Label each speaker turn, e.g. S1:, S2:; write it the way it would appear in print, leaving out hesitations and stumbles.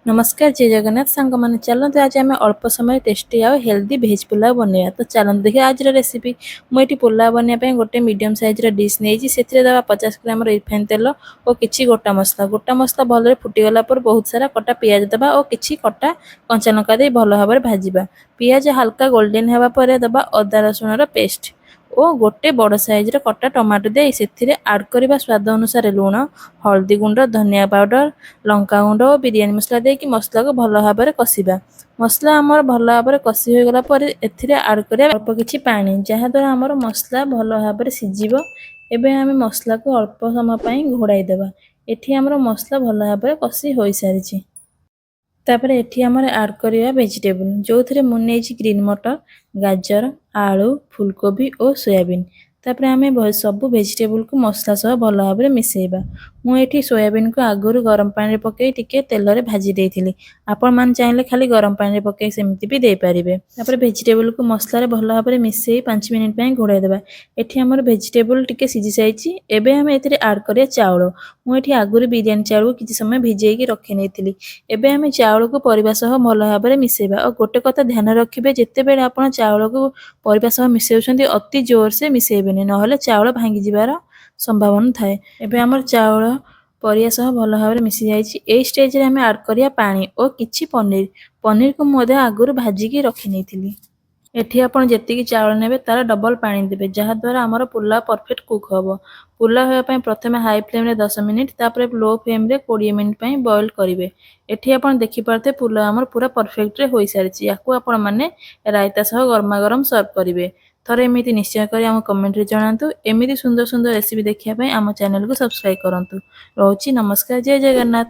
S1: नमस्कार जय जगन्नाथ सांग मैंने चलते आज आम अल्प समय टेस्टी आ हेल्दी भेज पुलाव बनवा तो चलते देखिए आज रेसिपी मुझे पुलाव बनवाई गोटे मीडियम साइज डिश नहीं से दवा 50 ग्राम रिफाइन तेल और किसी गोटा मसला भल फुटीगला पर बहुत सारा कटा पियाज दबा और किसी कटा कंचा लंका दे भल भाव भाजवा पियाज हल्का गोल्डन होगा दबा अदा रसुण पेस्ट और गोटे बड़ साइज कटा टमाटो दे से आड करवा स्वाद अनुसार लुण हल्दी गुंड धनिया पाउडर लंका गुंड और बिरियानी मसला देकी मसला को भल भाव कषा मसला आमर भल भाव कषि हो गला पर एथिरे आड करिया अल्प किछि पानी जहाद्वारा आमर मसला भल भाव सिझिबो। एबे आमे मसला को अल्प समय पई घोड़ाई देबा। एठी आमर मसला भल भाव कषि होई सारिछि। तापर एठी आमर आड करिया वेजिटेबल जो थरे मु नेछि ग्रीन मटर गाजर आलू फुलकोबी और सोयाबीन। तापर आमे सब वेजिटेबल को मसला सह भल भाव मिसेइबा। मु एठी सोयाबीन को आगुरु गरम पानी रे पकेई टिके तेल रे भाजी देइथिली। आपण मान चाहिले खाली गरम पानी रे पकेई सेमिति भी दे पारिबे। तापर वेजिटेबल को मसला रे भल भाव मिसेई 5 मिनिट पई घोड़ाई देबा। एठी आमर वेजिटेबल टिके सिझी जाईछि। एबे आमे एथिरे आड करिया चाउल। मु एठी आगुरु बिरयानी चाउल को किछि समय भिजेई के रखि नेइथिली। एबे आमे चाउल को परिबा सह भल भाव मिसेइबा। और गोटे कथा ध्यान रखिबे जेते बेले आपण चाउल को परिबा सह मिसेउछन्ती अति जोर से मिसेइबेनी नहले चाउल भांगी जिबार संभावना थाए। एबे हमर चाउल परिया सह भल भाव मिसी जाइछि। ए स्टेज रे हमें ऐड करिया पानी और किछि पनीर को मधे आगुरु भाजी के रखि नेइथिली। एठी आपण जेतिकी चाउल नेबे तार डबल पानी देबे जहा द्वारा हमर पुलाव परफेक्ट कुक होबो। पुलाव होया पई प्रथमे हाई फ्लेम रे 10 मिनिट तापर लो फ्लेम रे 20 मिनिट पई बॉईल करिवे। एठी आपण देखि पारते पुलाव हमर पूरा परफेक्ट रे होई सारिछि। याकू आपण माने रायता सह गरमा गरम सर्व करिवे। थरे एमिति निश्चय करी हम कमेंट रे जणांतु। एमिति सुंदर सुंदर रेसिपी देखिया पई हम चैनल को सब्सक्राइब करंतु। रहउछि नमस्कार जय जगन्नाथ।